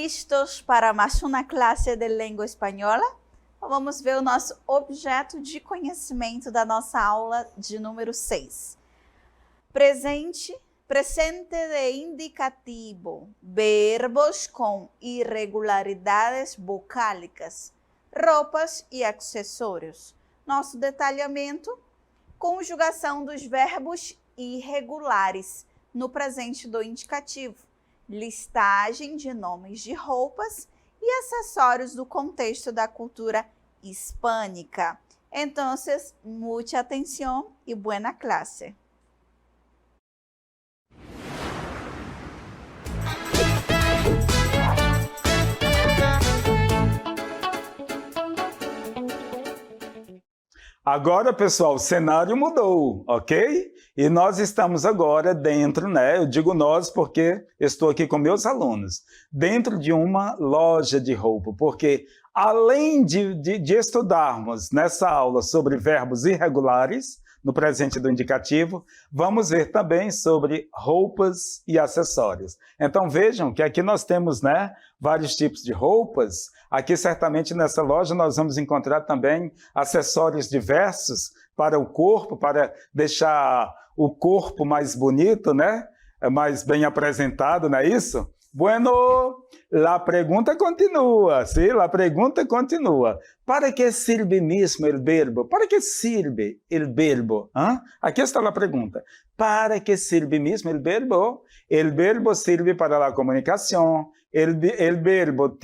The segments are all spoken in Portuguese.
Listos para mais uma classe de língua espanhola? Vamos ver o nosso objeto de conhecimento da nossa aula de número 6. Presente de indicativo, verbos com irregularidades vocálicas, roupas e acessórios. Nosso detalhamento, conjugação dos verbos irregulares no presente do indicativo, listagem de nomes de roupas e acessórios do contexto da cultura hispânica. Então, muita atenção e boa classe. Agora, pessoal, o cenário mudou, ok? E nós estamos agora dentro, né? Eu digo nós porque estou aqui com meus alunos, dentro de uma loja de roupa, porque além de estudarmos nessa aula sobre verbos irregulares, no presente do indicativo, vamos ver também sobre roupas e acessórios. Então vejam que aqui nós temos, né, vários tipos de roupas. Aqui certamente nessa loja nós vamos encontrar também acessórios diversos para o corpo, para deixar o corpo mais bonito, né, mais bem apresentado, não é isso? Bueno, la pregunta continúa, ¿sí? La pregunta continúa. ¿Para qué sirve mismo el verbo? ¿Para qué sirve el verbo? ¿Ah? Aquí está la pregunta. ¿Para qué sirve mismo el verbo? El verbo sirve para la comunicación. El verbo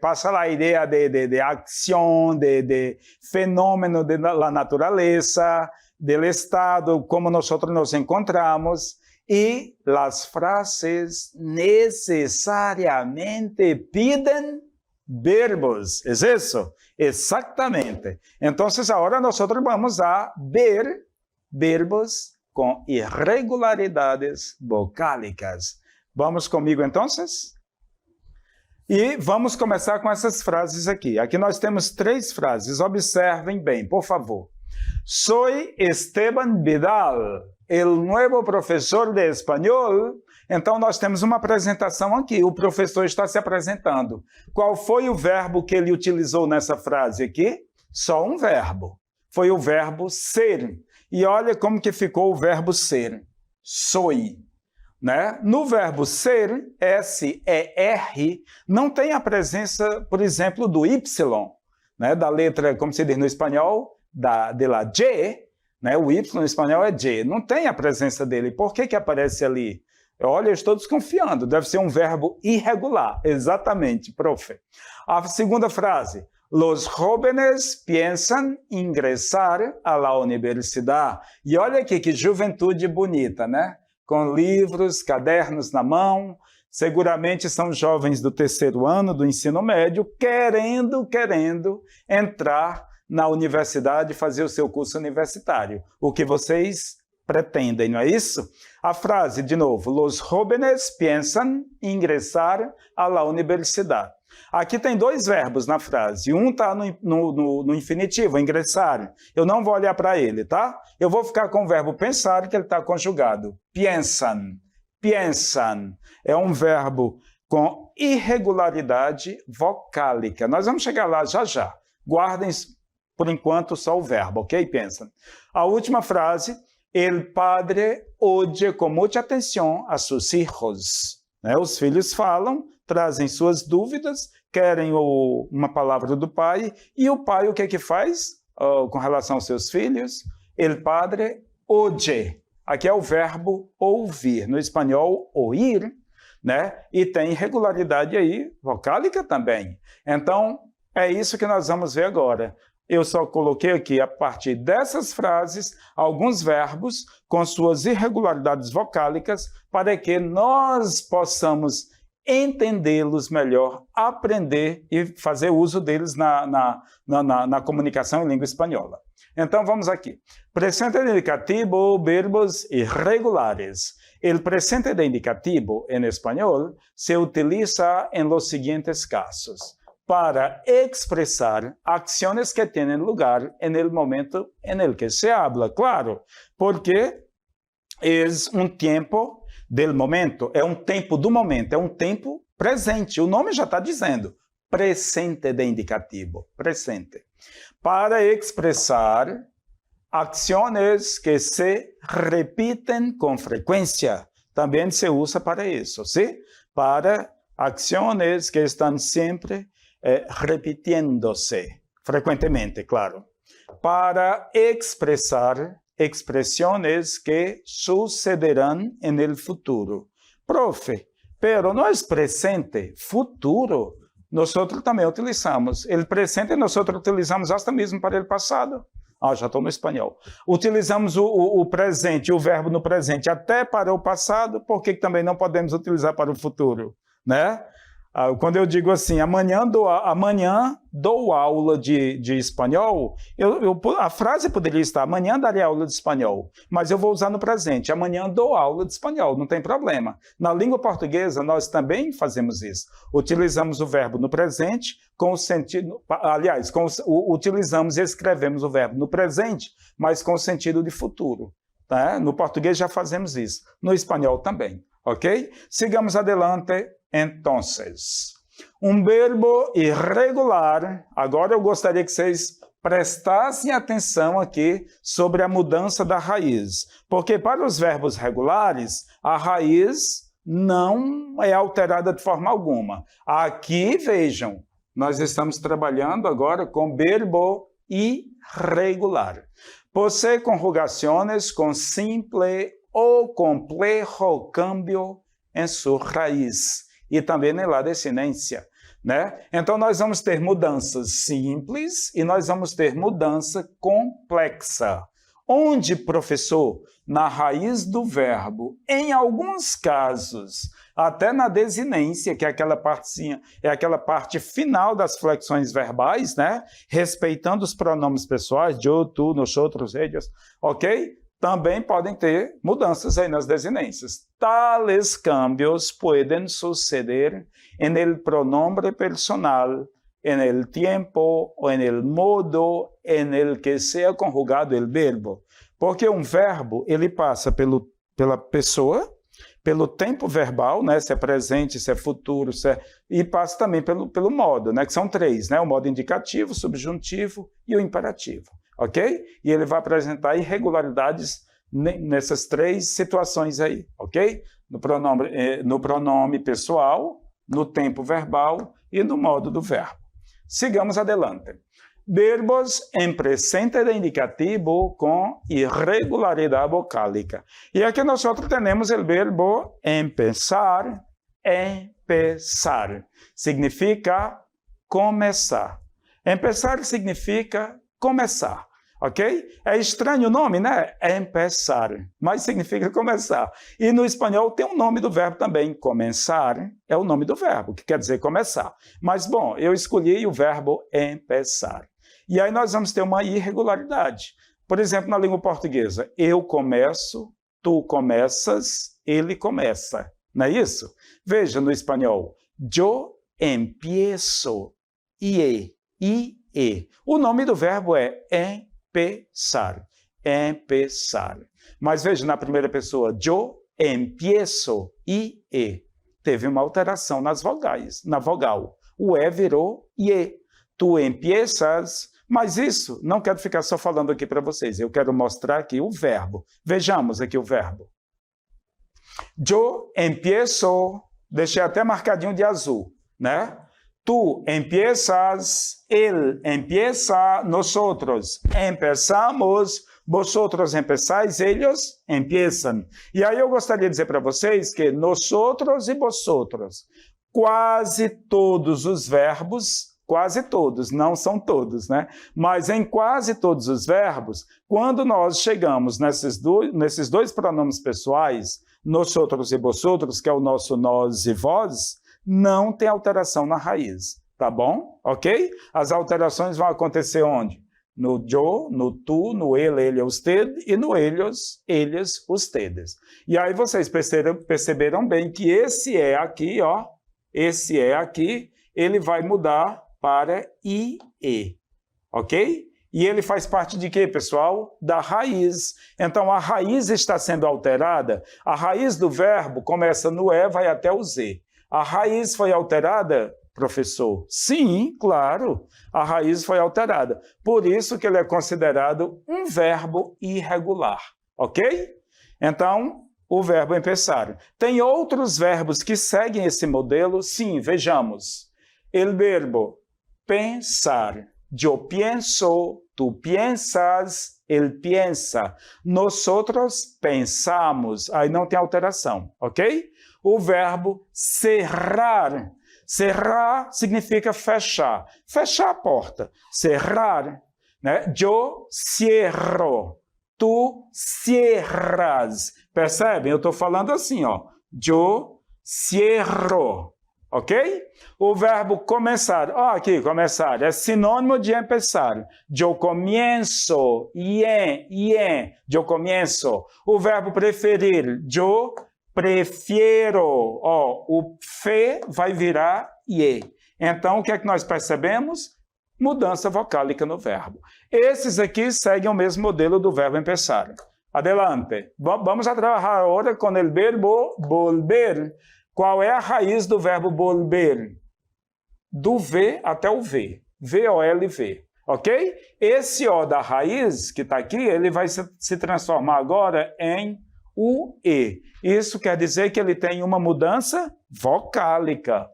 pasa la idea de acción, de fenómeno de la naturaleza, del estado, como nosotros nos encontramos. Y las frases necesariamente piden verbos. ¿Es eso? Exactamente. Entonces ahora nosotros vamos a ver verbos con irregularidades vocálicas. ¿Vamos comigo entonces? E vamos começar com essas frases aqui. Aqui nós temos 3 frases. Observem bem, por favor. Soy Esteban Vidal, el nuevo professor de espanhol. Então, nós temos uma apresentação aqui. O professor está se apresentando. Qual foi o verbo que ele utilizou nessa frase aqui? Só um verbo. Foi o verbo ser. E olha como que ficou o verbo ser. Soy. Né? No verbo ser, S-E-R, não tem a presença, por exemplo, do Y, né? Da letra, como se diz no espanhol, de la G, né? O Y no espanhol é G, não tem a presença dele. Por que aparece ali? Olha, eu estou desconfiando, deve ser um verbo irregular. Exatamente, profe. A segunda frase, los jóvenes piensan ingresar a la universidad. E olha aqui que juventude bonita, né? Com livros, cadernos na mão, seguramente são jovens do 3º ano do ensino médio, querendo entrar na universidade, fazer o seu curso universitário. O que vocês pretendem, não é isso? A frase, de novo, los jóvenes piensan ingresar a la universidad. Aqui tem 2 verbos na frase, um está no infinitivo, ingressar. Eu não vou olhar para ele, tá? Eu vou ficar com o verbo pensar, que ele está conjugado. Piensan, piensan. É um verbo com irregularidade vocálica. Nós vamos chegar lá já já. Guardem, por enquanto, só o verbo, ok? Pensam. A última frase, el padre oye con mucha atención a sus hijos. Né? Os filhos falam, trazem suas dúvidas, querem uma palavra do pai, e o pai o que é que faz com relação aos seus filhos? El padre oye. Aqui é o verbo ouvir, no espanhol, oír, né? E tem irregularidade aí, vocálica também. Então, é isso que nós vamos ver agora. Eu só coloquei aqui, a partir dessas frases, alguns verbos com suas irregularidades vocálicas para que nós possamos entendê-los melhor, aprender e fazer uso deles na comunicação em língua espanhola. Então, vamos aqui. Presente de indicativo, verbos irregulares. El presente de indicativo, en español, se utiliza en los siguientes casos. Para expresar acciones que tienen lugar en el momento en el que se habla, claro, porque es un tiempo del momento, é um tempo do momento, é um tempo presente. O nome já está dizendo, presente de indicativo, presente. Para expressar ações que se repetem com frequência, também se usa para isso, sim? Para ações que estão sempre repetindo-se, frequentemente, claro. Para expressar expressões que sucederão no futuro. Profe, pero no es presente, futuro. Nós também utilizamos. O presente nós utilizamos até mesmo para o passado. Já estou no espanhol. Utilizamos o presente, o verbo no presente, até para o passado, por que também não podemos utilizar para o futuro? Né? Quando eu digo assim, amanhã dou aula de espanhol, a frase poderia estar, amanhã darei aula de espanhol, mas eu vou usar no presente, amanhã dou aula de espanhol, não tem problema. Na língua portuguesa, nós também fazemos isso. Utilizamos o verbo no presente, com o sentido, aliás, utilizamos e escrevemos o verbo no presente, mas com o sentido de futuro. Tá? No português já fazemos isso, no espanhol também, ok? Sigamos adelante. Entonces, um verbo irregular, agora eu gostaria que vocês prestassem atenção aqui sobre a mudança da raiz, porque para os verbos regulares, a raiz não é alterada de forma alguma. Aqui, vejam, nós estamos trabalhando agora com verbo irregular. Posee conjugações com simple ou complejo cambio em sua raiz. E também na desinência, né? Então, nós vamos ter mudanças simples e nós vamos ter mudança complexa. Onde, professor? Na raiz do verbo. Em alguns casos, até na desinência, que é aquela parte final das flexões verbais, né? Respeitando os pronomes pessoais, eu, tu, nosotros, ellos, ok? Também podem ter mudanças aí nas desinências. Tales cambios podem suceder en el pronombre personal, en el tiempo ou en el modo en el que sea conjugado el verbo. Porque um verbo, ele passa pela pessoa, pelo tempo verbal, né? Se é presente, se é futuro, e passa também pelo modo, né? Que são três, né? O modo indicativo, subjuntivo e o imperativo. Ok? E ele vai apresentar irregularidades nessas três situações aí, ok? No pronome pessoal, no tempo verbal e no modo do verbo. Sigamos adelante. Verbos em presente de indicativo com irregularidade vocálica. E aqui nós temos o verbo empezar. Empezar significa começar. Empezar significa começar, ok? É estranho o nome, né? Empezar, mas significa começar. E no espanhol tem um nome do verbo também. Começar é o nome do verbo, que quer dizer começar. Mas, bom, eu escolhi o verbo empezar. E aí nós vamos ter uma irregularidade. Por exemplo, na língua portuguesa, eu começo, tu começas, ele começa. Não é isso? Veja no espanhol, yo empiezo, e. O nome do verbo é empezar. Empezar. Mas veja na primeira pessoa, yo empiezo, e. Teve uma alteração nas vogais, na vogal. O e virou e. Tu empiezas. Mas isso, não quero ficar só falando aqui para vocês. Eu quero mostrar aqui o verbo. Vejamos aqui o verbo. Yo empiezo, deixei até marcadinho de azul, né? Tu empiezas, él empieza, nosotros empezamos, vosotros empezáis, ellos empiezan. E aí eu gostaria de dizer para vocês que nosotros e vosotros, quase todos os verbos, quase todos, não são todos, né? Mas em quase todos os verbos, quando nós chegamos nesses dois pronomes pessoais, nosotros e vosotros, que é o nosso nós e vós, não tem alteração na raiz, tá bom? Ok? As alterações vão acontecer onde? No yo, no tu, no ele, usted, e no ellos, ustedes. E aí vocês perceberam bem que esse é aqui, ó, esse é aqui, ele vai mudar para IE, ok? E ele faz parte de quê, pessoal? Da raiz. Então, a raiz está sendo alterada. A raiz do verbo começa no E, vai até o Z. A raiz foi alterada, professor? Sim, claro. A raiz foi alterada. Por isso que ele é considerado um verbo irregular. Ok? Então, o verbo empezar. Tem outros verbos que seguem esse modelo? Sim, vejamos. El verbo pensar. Yo pienso, tú piensas, él piensa. Nosotros pensamos. Aí não tem alteração, ok? O verbo cerrar. Cerrar significa fechar. Fechar a porta. Cerrar, né? Yo cierro. Tu cierras. Percebem? Eu estou falando assim, ó. Yo cierro. Ok? O verbo começar. Ó, aqui, começar. É sinônimo de empezar. Yo comienzo. Ien. Yo comienzo. O verbo preferir. Yo prefiero. Ó, o fe vai virar ie. Então, o que é que nós percebemos? Mudança vocálica no verbo. Esses aqui seguem o mesmo modelo do verbo empezar. Adelante. Vamos a trabalhar agora com o verbo volver. Qual é a raiz do verbo volver? Do V até o V. V-O-L-V. Ok? Esse O da raiz, que está aqui, ele vai se transformar agora em UE. Isso quer dizer que ele tem uma mudança vocálica.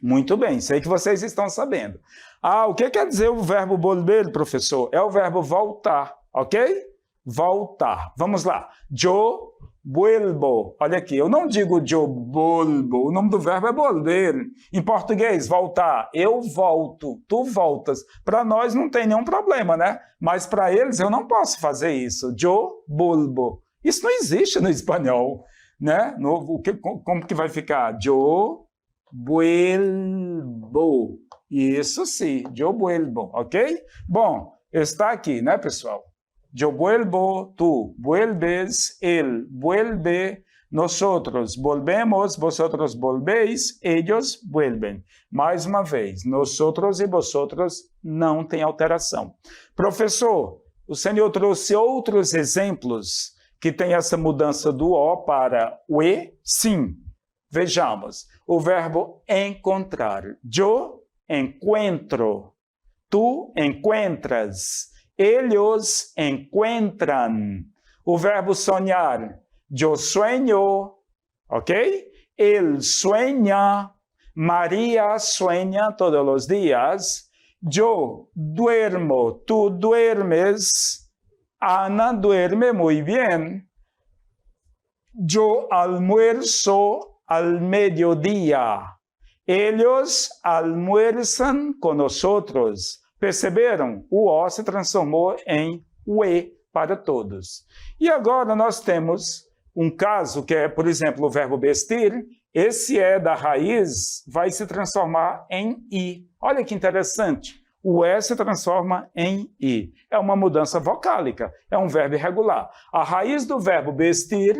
Muito bem, sei que vocês estão sabendo. Ah, o que quer dizer o verbo volver, professor? É o verbo voltar, ok? Voltar. Vamos lá. Yo vuelvo. Olha aqui, eu não digo yo volvo. O nome do verbo é volver. Em português, voltar. Eu volto. Tu voltas. Para nós não tem nenhum problema, né? Mas para eles eu não posso fazer isso. Yo vuelvo. Isso não existe no espanhol, né? Como que vai ficar? Yo vuelvo. Isso sim, yo vuelvo, ok? Bom, está aqui, né, pessoal? Yo vuelvo, tú vuelves, él vuelve, nosotros volvemos, vosotros volvéis, ellos vuelven. Mais uma vez, nosotros e vosotros não tem alteração. Professor, o senhor trouxe outros exemplos que tem essa mudança do O para o E? Sim. Vejamos. O verbo encontrar. Yo encuentro. Tu encuentras. Ellos encuentran. O verbo sonhar. Yo sueño. Ok? Él sueña. María sueña todos los días. Yo duermo. Tú duermes. Ana duerme muy bien. Yo almuerzo al mediodía. Ellos almuerzan con nosotros. Perceberam? O O se transformou em o E para todos. E agora nós temos um caso que é, por exemplo, o verbo vestir. Esse E da raiz vai se transformar em I. Olha que interessante. O E se transforma em I. É uma mudança vocálica. É um verbo irregular. A raiz do verbo vestir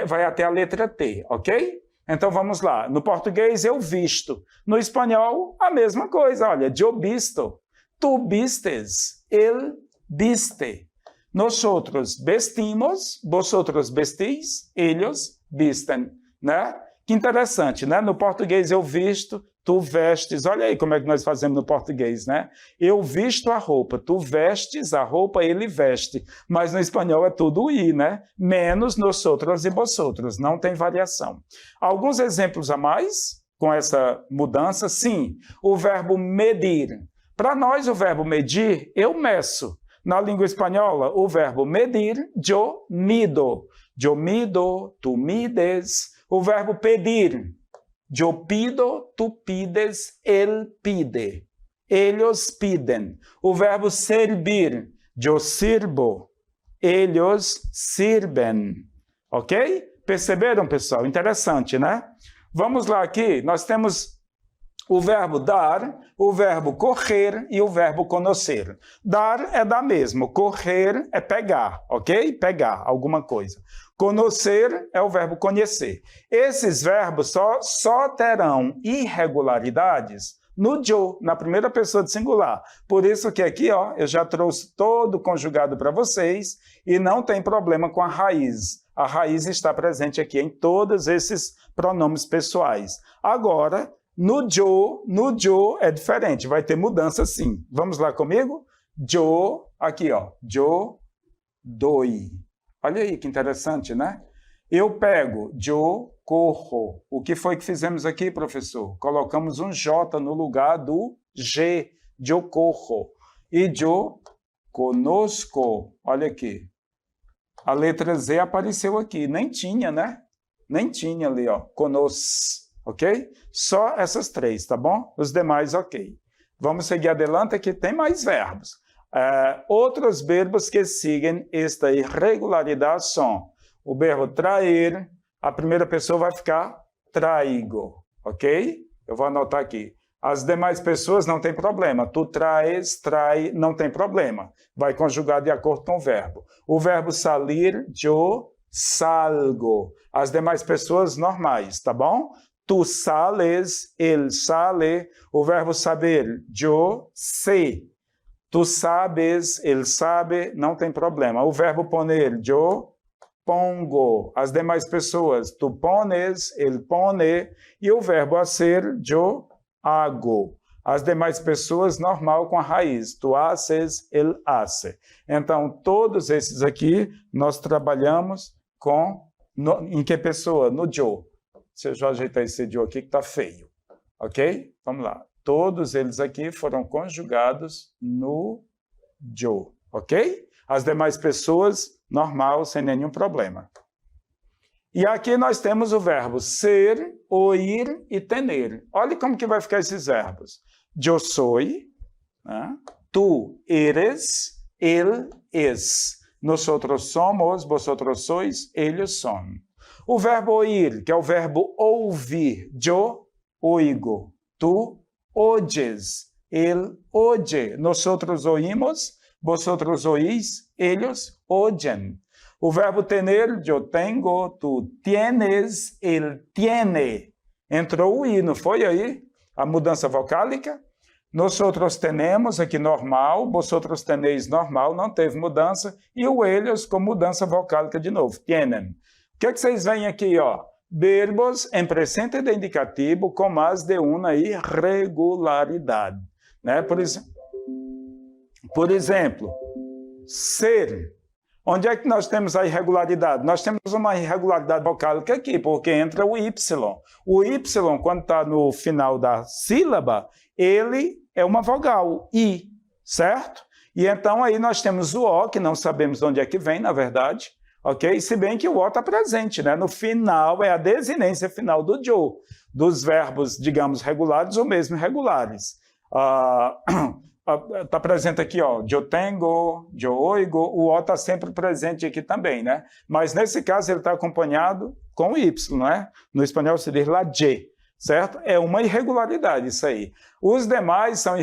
vai até a letra T, ok? Então vamos lá. No português, eu visto. No espanhol, a mesma coisa. Olha, yo visto. Tu vistes. Él viste. Nosotros vestimos. Vosotros vestis. Ellos visten. Né? Que interessante, né? No português, eu visto. Tu vestes. Olha aí como é que nós fazemos no português, né? Eu visto a roupa. Tu vestes a roupa, ele veste. Mas no espanhol é tudo I, né? Menos nosotros e vosotros. Não tem variação. Alguns exemplos a mais com essa mudança? Sim. O verbo medir. Para nós, o verbo medir, eu meço. Na língua espanhola, o verbo medir, yo mido. Yo mido, tu mides. O verbo pedir. Yo pido, tu pides, él pide. Ellos piden. O verbo servir. Yo sirvo. Ellos sirven. Ok? Perceberam, pessoal? Interessante, né? Vamos lá aqui. Nós temos o verbo dar, o verbo correr e o verbo conhecer. Dar é dar mesmo. Correr é pegar, ok? Pegar alguma coisa. Conhecer é o verbo conhecer. Esses verbos só terão irregularidades no yo, na primeira pessoa de singular. Por isso que aqui, ó, eu já trouxe todo conjugado para vocês e não tem problema com a raiz. A raiz está presente aqui em todos esses pronomes pessoais. Agora, no yo é diferente, vai ter mudança sim. Vamos lá comigo? Yo, aqui ó, yo doi. Olha aí que interessante, né? Eu pego, yo corro. O que foi que fizemos aqui, professor? Colocamos um J no lugar do G, yo corro. E yo conosco, olha aqui. A letra Z apareceu aqui, nem tinha, né? Nem tinha ali, ó, conos, ok? Só essas três, tá bom? Os demais, ok. Vamos seguir adelante, aqui tem mais verbos. Outros verbos que seguem esta irregularidade são o verbo trair, a primeira pessoa vai ficar traigo, ok? Eu vou anotar aqui. As demais pessoas não tem problema. Tu traes, trai, não tem problema. Vai conjugar de acordo com o verbo. O verbo salir, yo salgo. As demais pessoas normais, tá bom? Tu sales, ele sale. O verbo saber, yo sé. Tu sabes, ele sabe, não tem problema. O verbo poner, yo pongo. As demais pessoas, tu pones, ele pone. E o verbo hacer, yo hago. As demais pessoas, normal com a raiz. Tu haces, ele hace. Então, todos esses aqui, nós trabalhamos com... em que pessoa? No yo. Deixa eu já ajeitar esse yo aqui que está feio. Ok? Vamos lá. Todos eles aqui foram conjugados no yo. Ok? As demais pessoas, normal, sem nenhum problema. E aqui nós temos o verbo ser, oír e tener. Olha como que vai ficar esses verbos. Yo soy, né? Tu eres, él es. Nosotros somos, vosotros sois, ellos son. O verbo oír, que é o verbo ouvir. Yo oigo, tu oyes, él oye. Nosotros oímos, vosotros oís, ellos oyen. O verbo tener, yo tengo, tu tienes, él tiene. Entrou o i, não foi aí? A mudança vocálica. Nosotros tenemos, aqui normal, vosotros tenéis normal, não teve mudança. E o ellos com mudança vocálica de novo, tienen. O que vocês veem aqui, ó? Verbos em presente de indicativo com mais de uma irregularidade. Né? Por exemplo, ser. Onde é que nós temos a irregularidade? Nós temos uma irregularidade vocálica aqui, porque entra o Y. O Y, quando está no final da sílaba, ele é uma vogal, I, certo? E então aí nós temos o O, que não sabemos de onde é que vem, na verdade, ok? Se bem que o O está presente, né? No final, é a desinência final do yo, dos verbos, digamos, regulares ou mesmo irregulares. Está presente aqui, ó, yo tengo, yo oigo, o O está sempre presente aqui também, né? Mas nesse caso ele está acompanhado com o Y, né? No espanhol se diz la Y, certo? É uma irregularidade isso aí. Os demais são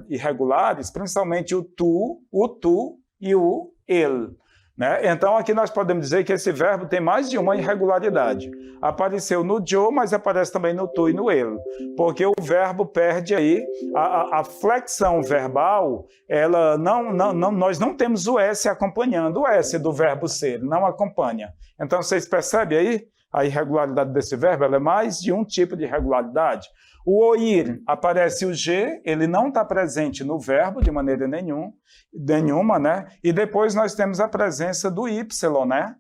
irregulares, principalmente o tu e o ele. Né? Então, aqui nós podemos dizer que esse verbo tem mais de uma irregularidade. Apareceu no yo, mas aparece também no tu e no ele. Porque o verbo perde aí, a flexão verbal, ela nós não temos o S acompanhando, o S do verbo ser, não acompanha. Então, vocês percebem aí a irregularidade desse verbo? Ela é mais de um tipo de irregularidade. O oír, aparece o G, ele não está presente no verbo de maneira nenhuma, né? E depois nós temos a presença do Y, né?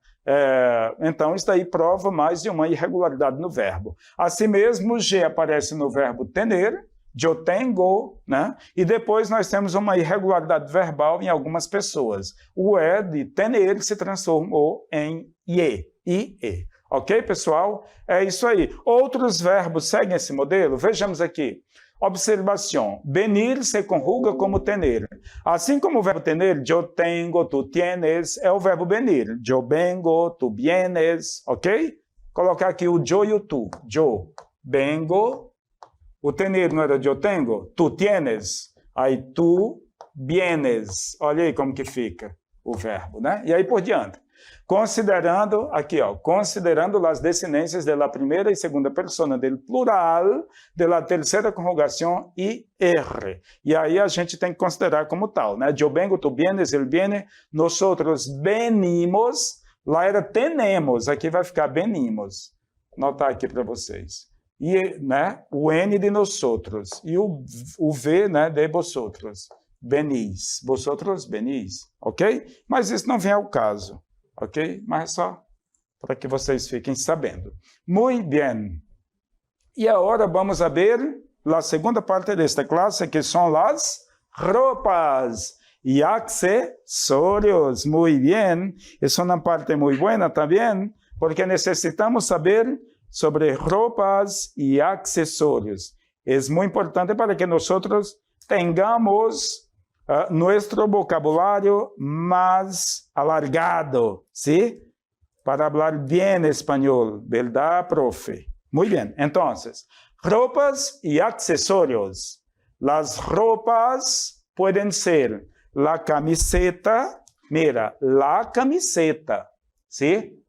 Então, isso daí prova mais de uma irregularidade no verbo. Assim mesmo, o G aparece no verbo tener, yo tengo, né? E depois nós temos uma irregularidade verbal em algumas pessoas. O E de tener se transformou em IE. Ok, pessoal? É isso aí. Outros verbos seguem esse modelo? Vejamos aqui. Observação. Venir se conjuga como tener. Assim como o verbo tener, yo tengo, tu tienes, é o verbo venir. Yo vengo, tu vienes, ok? Colocar aqui o yo e o tu. Yo vengo. O tener não era yo tengo? Tu tienes. Aí tu vienes. Olha aí como que fica o verbo, né? E aí por diante. Considerando, aqui, ó, considerando as descendências da primeira e segunda persona del plural, da terceira conjugação IR. E aí a gente tem que considerar como tal, né? Eu vengo, tu vienes, ele viene, nosotros venimos, lá era tenemos, aqui vai ficar venimos. Vou anotar aqui para vocês. E, né, o N de nosotros, e o V, né, de vosotros. Venís, vosotros venís, ok? Mas isso não vem ao caso. Ok? Mas só para que vocês fiquem sabendo. Muito bem. E agora vamos a ver a segunda parte desta classe, que são as roupas e accessorios. Muito bem. É uma parte muito boa também, porque necessitamos saber sobre roupas e accessorios. É muito importante para que nós tenhamos nuestro vocabulario más alargado, ¿sí? Para hablar bien español, ¿verdad, profe? Muy bien, entonces, ropas y accesorios. Las ropas pueden ser la camiseta, mira, la camiseta, ¿sí?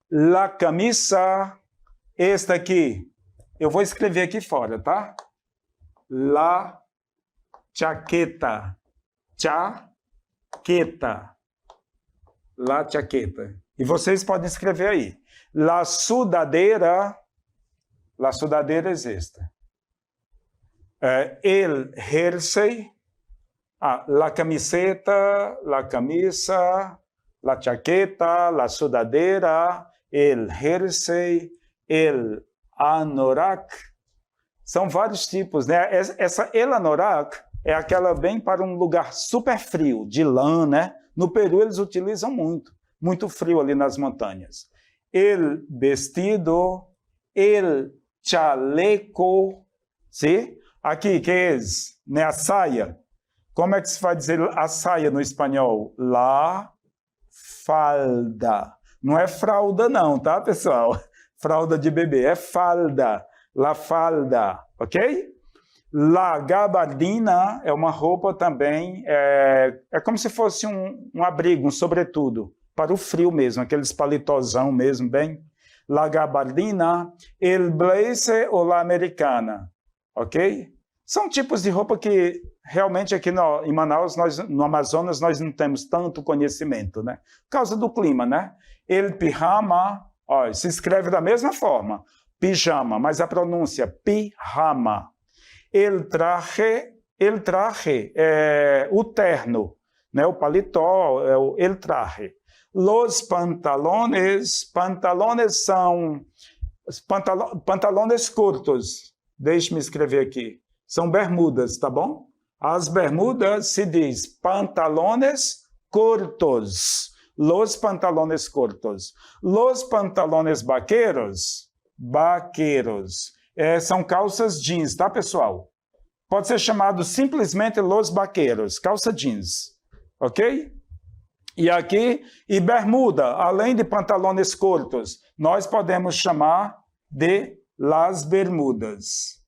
La camisa, esta aqui, eu vou escrever aqui fora, tá? La chaqueta. Chaqueta. La chaqueta. E vocês podem escrever aí. La sudadeira é esta. El jersey. La camiseta, la camisa, la chaqueta, la sudadeira, el jersey, el anorak. São vários tipos, né? Essa el anorak é aquela bem para um lugar super frio, de lã, né? No Peru eles utilizam muito frio ali nas montanhas. El vestido, el chaleco, ¿sí? Aqui, que é né, a saia. Como é que se vai dizer a saia no espanhol? La falda. Não é fralda não, tá, pessoal? Fralda de bebê, é falda. La falda, ok? La gabardina é uma roupa também, é como se fosse um abrigo, um sobretudo, para o frio mesmo, aqueles paletozão mesmo, bem. La gabardina, el blazer ou la americana, ok? São tipos de roupa que realmente aqui em Manaus, no Amazonas, nós não temos tanto conhecimento, né? Por causa do clima, né? El pijama, ó, se escreve da mesma forma, pijama, mas a pronúncia pijama. El traje é o terno, né? O paletó é o el traje. Los pantalones são pantalones curtos. Deixe-me escrever aqui. São bermudas, tá bom? As bermudas se diz pantalones curtos. Los pantalones curtos. Los pantalones vaqueros, são calças jeans, tá, pessoal? Pode ser chamado simplesmente los vaqueros, calça jeans, ok? E aqui, e bermuda, além de pantalones curtos, nós podemos chamar de las bermudas.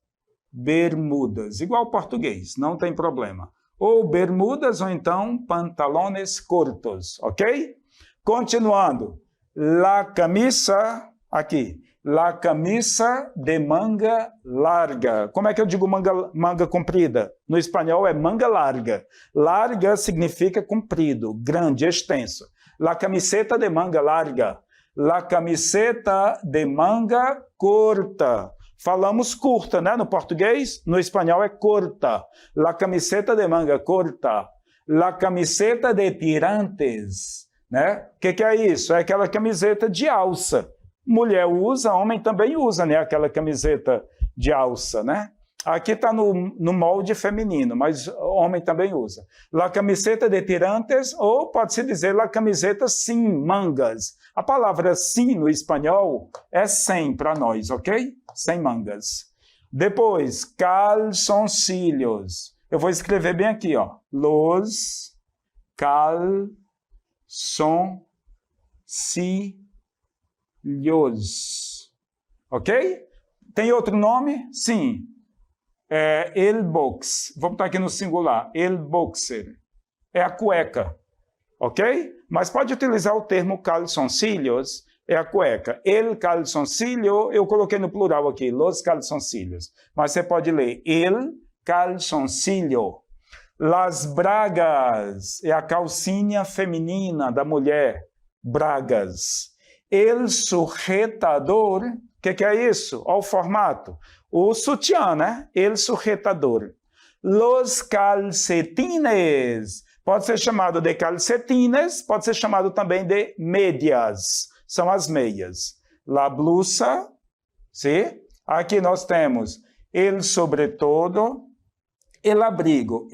Bermudas, igual português, não tem problema. Ou bermudas, ou então pantalones curtos, ok? Continuando, la camisa, aqui. La camisa de manga larga. Como é que eu digo manga comprida? No espanhol é manga larga. Larga significa comprido, grande, extenso. La camiseta de manga larga. La camiseta de manga curta. Falamos curta, né? No português, no espanhol é curta. La camiseta de manga curta. La camiseta de tirantes. Né? O que é isso? É aquela camiseta de alça. Mulher usa, homem também usa, né? Aquela camiseta de alça, né? Aqui está no molde feminino, mas homem também usa. La camiseta de tirantes, ou pode-se dizer la camiseta sem mangas. A palavra sem no espanhol é sem para nós, ok? Sem mangas. Depois, calzoncillos. Eu vou escrever bem aqui, ó. Los calzoncillos. Ok? Tem outro nome? Sim. El box. Vou botar aqui no singular. El boxer. É a cueca. Ok? mas pode utilizar o termo calzoncillos, é a cueca. El calzoncillo, eu coloquei no plural aqui, los calzoncillos. Mas você pode ler el calzoncillo. Las bragas, é a calcinha feminina da mulher. Bragas. El sujetador, o que é isso? Olha o formato. O sutiã, né? El sujetador. Los calcetines, pode ser chamado de calcetines, pode ser chamado também de medias, são as meias. La blusa, sim? Aqui nós temos el sobretudo, el abrigo,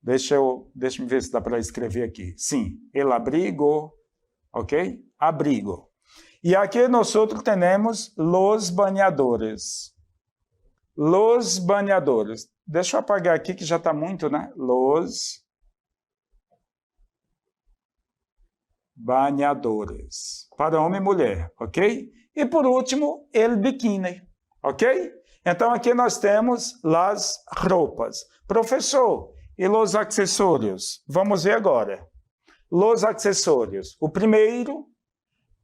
deixa eu ver se dá para escrever aqui. Sim, el abrigo, ok? Abrigo. E aqui nós temos los banhadores. Los banhadores. Deixa eu apagar aqui que já está muito, né? Los banhadores. Para homem e mulher, ok? E por último, el biquíni, ok? Então aqui nós temos las roupas. Professor, e los acessórios? Vamos ver agora. Los acessórios. O primeiro,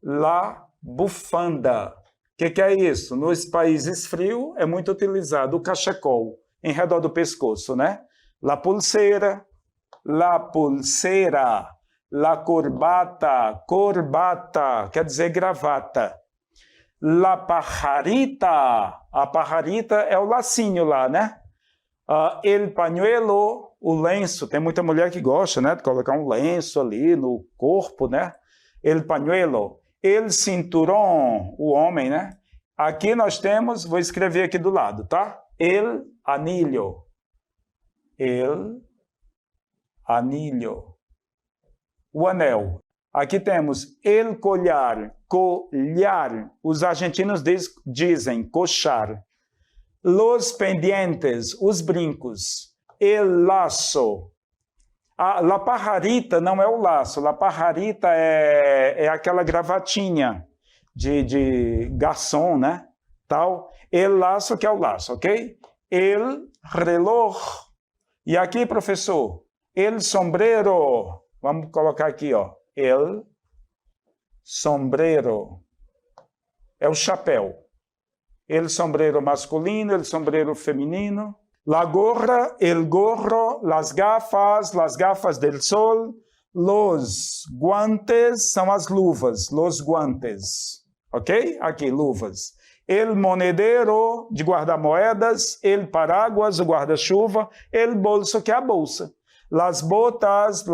la bufanda. O que é isso? Nos países frios é muito utilizado o cachecol em redor do pescoço, né? La pulseira, la corbata, quer dizer gravata. La pajarita, a pajarita é o lacinho lá, né? El pañuelo, o lenço, tem muita mulher que gosta, né? De colocar um lenço ali no corpo, né? El pañuelo. El cinturón, o homem, né? Aqui nós temos, vou escrever aqui do lado, tá? El anillo. El anillo. O anel. Aqui temos el collar, colhar. Os argentinos dizem coxar. Los pendientes, os brincos. El laço. A la pajarita não é o laço, la pajarita é aquela gravatinha de garçom, né? Tal. El laço que é o laço, ok? El reloj. E aqui, professor, el sombrero. Vamos colocar aqui, ó. El sombrero. É o chapéu. El sombrero masculino, el sombrero feminino. La gorra, el gorro, las gafas del sol, los guantes, são as luvas, los guantes, ok? Aqui, luvas. El monedero, de guardar moedas, el paraguas, o guarda-chuva, el bolso, que é a bolsa. Las botas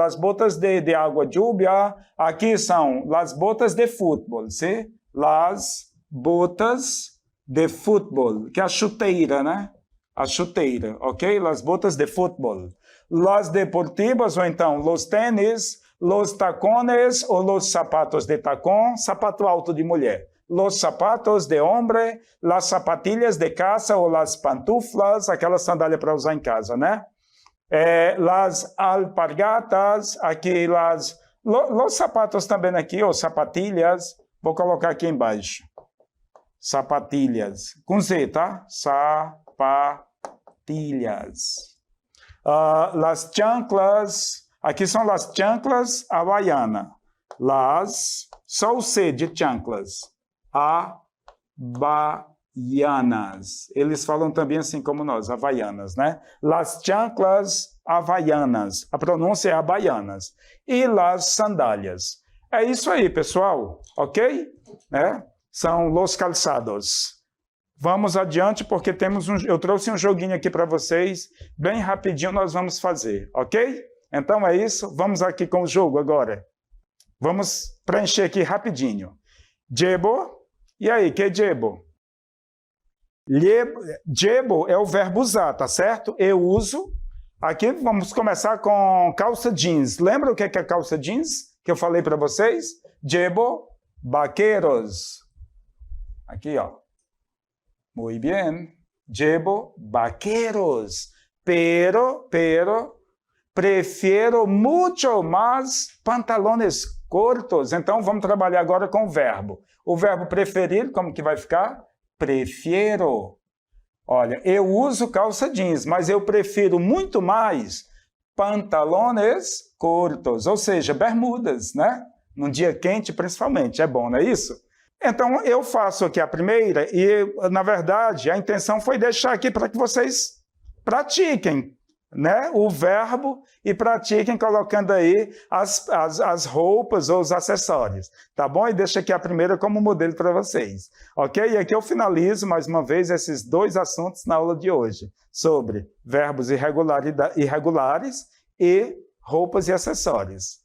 de água lluvia, aqui são las botas de futebol, sim? Las botas de futebol, que é a chuteira, né? A chuteira, ok? Las botas de futebol. Las deportivas, ou então, los tênis, los tacones, ou los sapatos de tacón, sapato alto de mulher. Los zapatos de homem, las zapatilhas de casa, ou las pantuflas, aquela sandália para usar em casa, né? Las alpargatas, aqui, los sapatos também aqui, ou sapatilhas, vou colocar aqui embaixo. Sapatilhas, com Z, tá? Sapatilhas. Las chanclas, aqui são las chanclas havaianas. Só o C de chanclas. Havaianas. Eles falam também assim como nós, havaianas, né? Las chanclas havaianas. A pronúncia é havaianas. E las sandálias. É isso aí, pessoal. Ok? São los calçados. Vamos adiante, porque eu trouxe um joguinho aqui para vocês. Bem rapidinho nós vamos fazer, ok? Então é isso. Vamos aqui com o jogo agora. Vamos preencher aqui rapidinho. Llevo. E aí, que é llevo? Llevo é o verbo usar, tá certo? Eu uso. Aqui vamos começar com calça jeans. Lembra o que é calça jeans? Que eu falei para vocês? Llevo vaqueros. Aqui, ó. Muy bien. Llevo vaqueros. Pero, prefiero mucho más pantalones cortos. Então, vamos trabalhar agora com o verbo. O verbo preferir, como que vai ficar? Prefiero. Olha, eu uso calça jeans, mas eu prefiro muito mais pantalones curtos, ou seja, bermudas, né? Num dia quente, principalmente. É bom, não é isso? Então, eu faço aqui a primeira e, na verdade, a intenção foi deixar aqui para que vocês pratiquem, né, o verbo e pratiquem colocando aí as roupas ou os acessórios, tá bom? E deixa aqui a primeira como modelo para vocês, ok? E aqui eu finalizo, mais uma vez, esses 2 assuntos na aula de hoje, sobre verbos irregulares e roupas e acessórios.